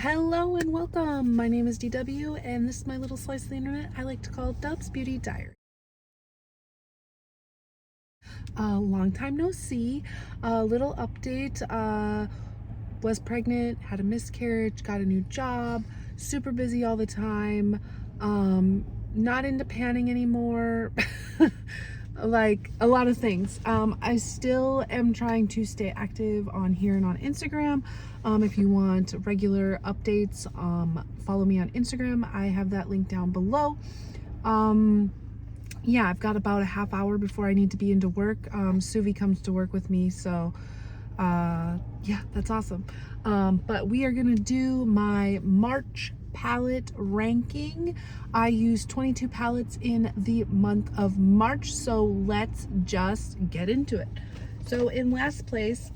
Hello and welcome. My name is DW and this is my little slice of the internet I like to call Dub's Beauty Diary. Long time no see. Little update. Was pregnant, had a miscarriage, got a new job, super busy all the time. Not into panning anymore. Like a lot of things. I still am trying to stay active on here and on Instagram. If you want regular updates, follow me on Instagram. I have that link down below. Yeah, I've got about a half hour before I need to be into work. Suvi comes to work with me, so yeah, that's awesome. But we are gonna do my March palette ranking. I used 22 palettes in the month of March, so let's just get into it. So in last place,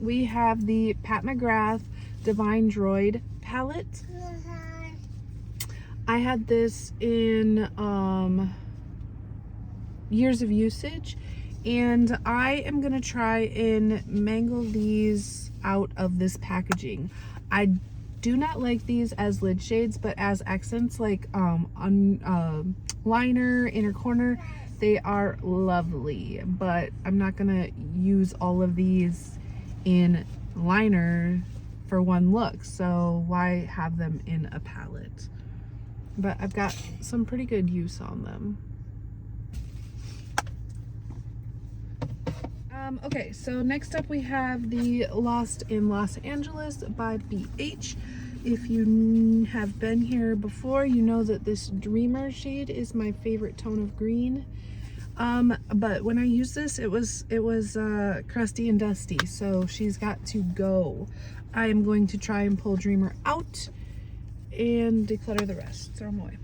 we have the Pat McGrath Divine Droid palette. I had this in years of usage, and I am gonna try and mangle these out of this packaging. I do not like these as lid shades, but as accents, like on liner, inner corner, they are lovely. But I'm not gonna use all of these in liner for one look, so why have them in a palette? But I've got some pretty good use on them. Okay, so next up we have the Lost in Los Angeles by BH. If you have been here before, you know that this Dreamer shade is my favorite tone of green. But when I used this, it was crusty and dusty, so she's got to go. I am going to try and pull Dreamer out and declutter the rest, throw them away.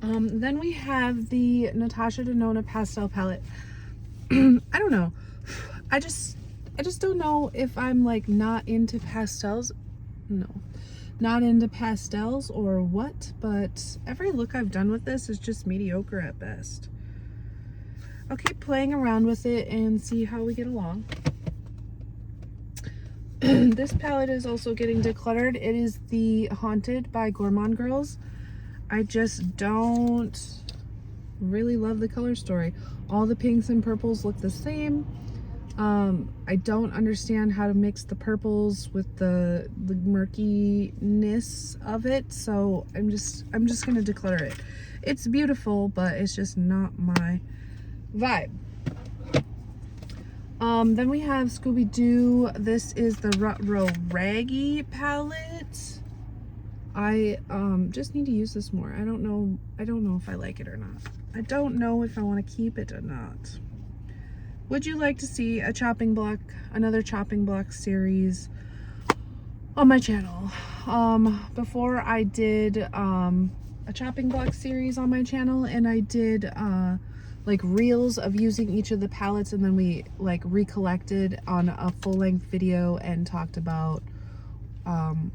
Then we have the Natasha Denona pastel palette. I don't know. I just don't know if I'm like not into pastels. No, not into pastels or what, but every look I've done with this is just mediocre at best. I'll keep playing around with it and see how we get along. This palette is also getting decluttered. It is the Haunted by Gourmand Girls. I just don't really love the color story. All the pinks and purples look the same. I don't understand how to mix the purples with the murkiness of it, so I'm just gonna declutter it. It's beautiful, but it's just not my vibe. Then we have Scooby-Doo. This is the Rut-Row Raggy palette. I just need to use this more. I don't know if I like it or not. I don't know if I want to keep it or not. Would you like to see a chopping block, another chopping block series on my channel? Before I did a chopping block series on my channel, and I did like reels of using each of the palettes, and then we like recollected on a full-length video and talked about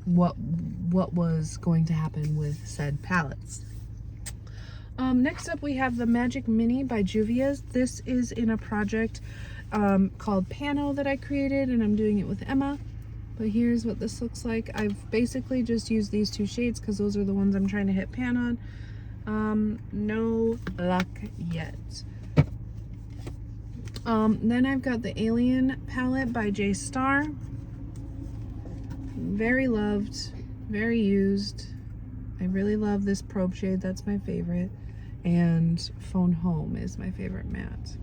what was going to happen with said palettes. Next up we have the Magic Mini by Juvia's. This is in a project called Pano that I created, and I'm doing it with Emma. But here's what this looks like. I've basically just used these two shades because those are the ones I'm trying to hit pan on. No luck yet. Then I've got the Alien palette by J Star. Very loved, very used. I really love this probe shade, that's my favorite. And Phone Home is my favorite matte.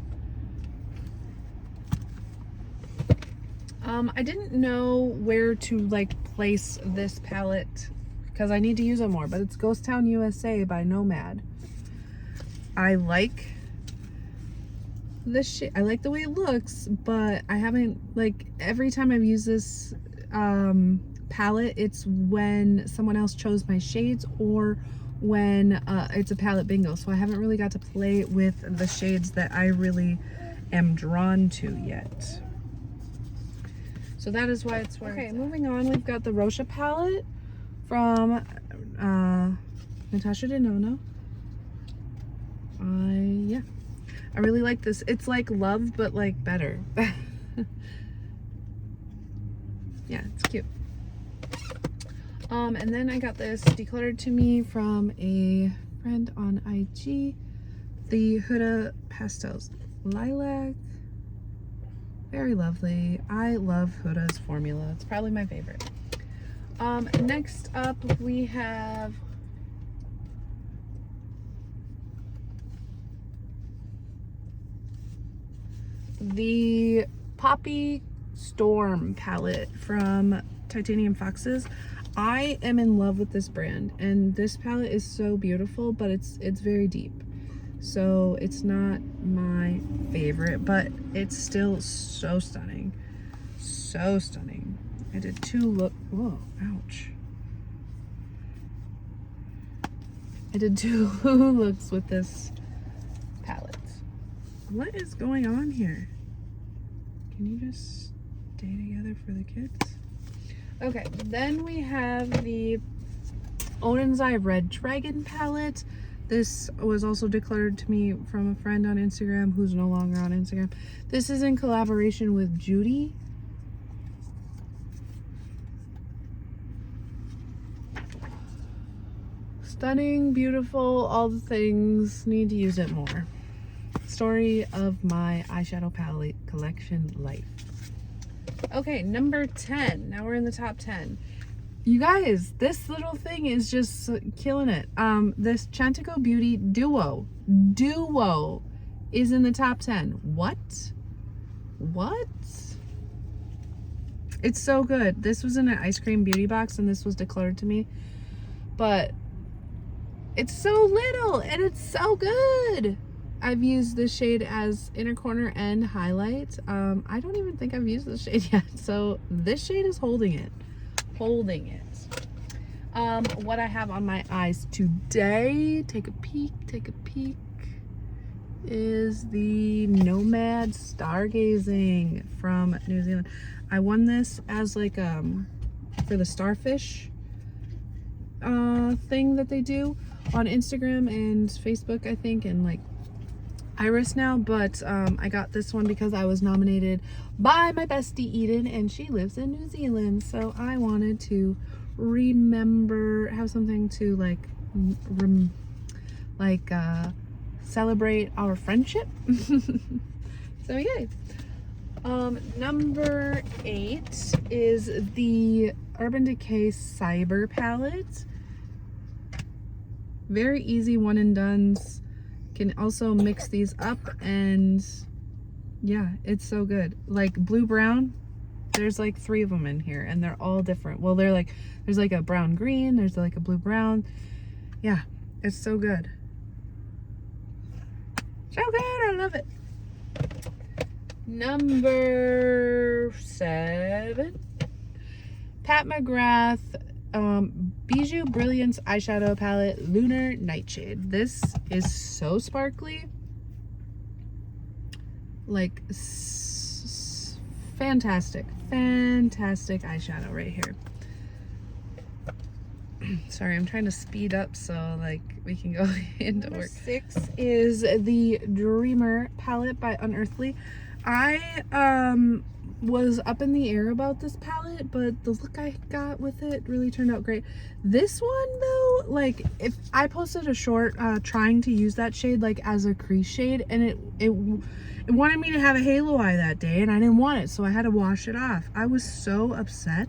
I didn't know where to like place this palette because I need to use it more, but it's Ghost Town USA by Nomad. I like this shade. I like the way it looks, but I haven't, like, every time I've used this palette, it's when someone else chose my shades or when it's a palette bingo, so I haven't really got to play with the shades that I really am drawn to yet. So that is why it's where okay, moving on, we've got the Rocha palette from Natasha Denona. Yeah, I really like this. It's like Love, but like better. Yeah, it's cute. And then I got this decluttered to me from a friend on IG. The Huda Pastels Lilac. Very lovely. I love Huda's formula. It's probably my favorite. Next up we have the Poppy Storm palette from Titanium Foxes. I am in love with this brand, and this palette is so beautiful, but it's very deep. So it's not my favorite, but it's still so stunning. So stunning. I did 2 look. Whoa, ouch. I did 2 looks with this palette. What is going on here? Can you just stay together for the kids? Okay, then we have the Odin's Eye Red Dragon palette. This was also decluttered to me from a friend on Instagram who's no longer on Instagram. This is in collaboration with Judy. Stunning, beautiful, all the things. Need to use it more. Story of my eyeshadow palette collection life. Okay, number 10. Now we're in the top 10. You guys, this little thing is just killing it. This Chantico Beauty Duo is in the top 10. What? It's so good. This was in an ice cream beauty box, and this was decluttered to me. But it's so little, and it's so good. I've used this shade as inner corner and highlight. I don't even think I've used this shade yet. So this shade is holding it. What I have on my eyes today, take a peek, is the Nomad Stargazing from New Zealand. I won this as like for the starfish thing that they do on Instagram and Facebook, I think, and like Iris now, but I got this one because I was nominated by my bestie Eden, and she lives in New Zealand, so I wanted to have something to celebrate our friendship. So yay. Number 8 is the Urban Decay Cyber palette. Very easy one and dones. Can also mix these up, and yeah, it's so good. Like blue brown, there's like 3 of them in here, and they're all different. Well, there's like a brown green, there's like a blue brown. Yeah, it's so good. So good, I love it. Number 7, Pat McGrath Bijou Brilliance eyeshadow palette, Lunar Nightshade. This is so sparkly, like fantastic eyeshadow right here. Sorry, I'm trying to speed up so like we can go into work. 6 is the Dreamer palette by Unearthly. I was up in the air about this palette, but the look I got with it really turned out great. This one though, like if I posted a short trying to use that shade like as a crease shade, and it wanted me to have a halo eye that day, and I didn't want it, so I had to wash it off. I was so upset.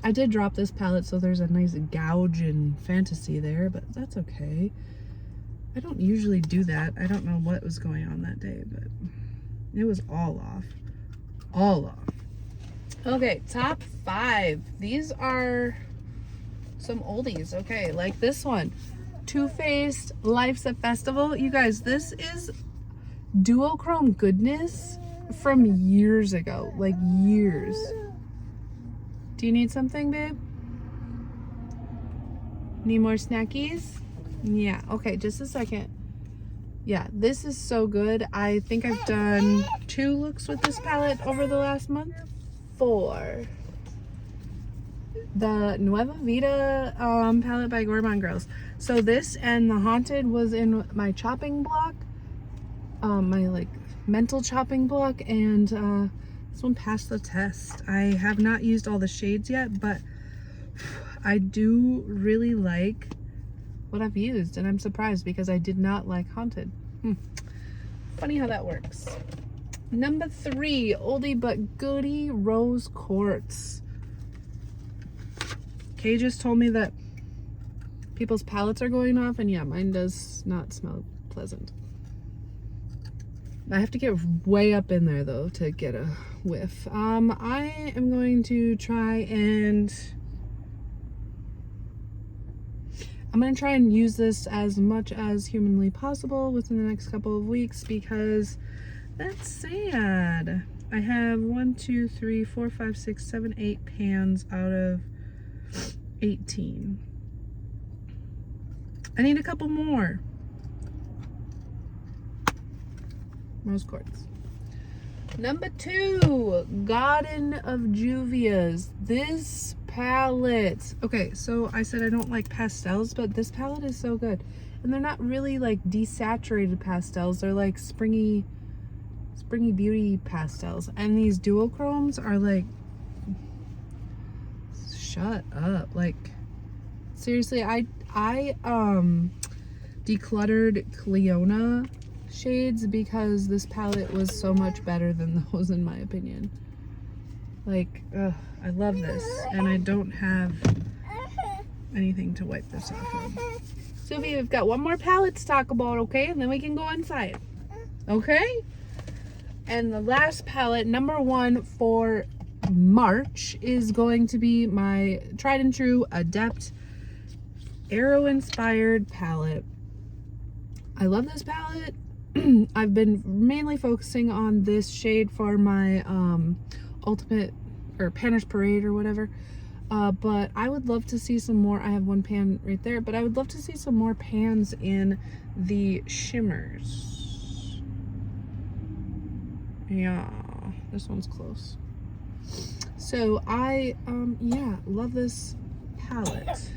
I did drop this palette, so there's a nice gouge in Fantasy there, but that's okay. I don't usually do that. I don't know what was going on that day, but it was all off. Okay, top 5. These are some oldies. Okay, like this one, Too Faced Life's a Festival. You guys, this is duochrome goodness from years ago, like years. Do you need something, babe? Need more snackies? Yeah, okay, just a second. Yeah, this is so good. I think I've done 2 looks with this palette over the last month. 4. The Nueva Vida palette by Gourmand Girls. So this and the Haunted was in my chopping block, my like mental chopping block, and this one passed the test. I have not used all the shades yet, but I do really like what I've used, and I'm surprised because I did not like Haunted. Funny how that works. Number 3, oldie but goodie, Rose Quartz. Kay just told me that people's palettes are going off, and yeah, mine does not smell pleasant. I have to get way up in there though to get a whiff. I am going to try and use this as much as humanly possible within the next couple of weeks because that's sad. I have 1, 2, 3, 4, 5, 6, 7, 8 pans out of 18. I need a couple more. Rose Quartz. Number 2, Garden of Juvia's. This palette. Okay, so I said I don't like pastels, but this palette is so good. And they're not really like desaturated pastels. They're like springy beauty pastels. And these duochromes are like, shut up. Like, seriously, I decluttered Cleona shades because this palette was so much better than those in my opinion. Like, I love this, and I don't have anything to wipe this off of. Sophie, we've got one more palette to talk about, okay? And then we can go inside. Okay? And the last palette, number 1 for March, is going to be my tried and true Adept Arrow inspired palette. I love this palette. I've been mainly focusing on this shade for my Ultimate or Panner's Parade or whatever, but I would love to see some more. I have one pan right there, but I would love to see some more pans in the shimmers. Yeah, this one's close. So I yeah, love this palette.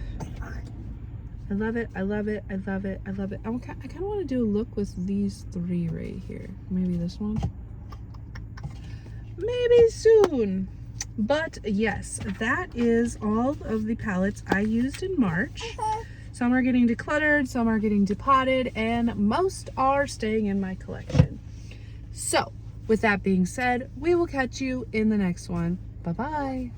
I love it, I love it, I love it, I love it. I kind of want to do a look with these 3 right here. Maybe this one. Maybe soon. But yes, that is all of the palettes I used in March. Some are getting decluttered, some are getting depotted, and most are staying in my collection. So, with that being said, we will catch you in the next one. Bye-bye.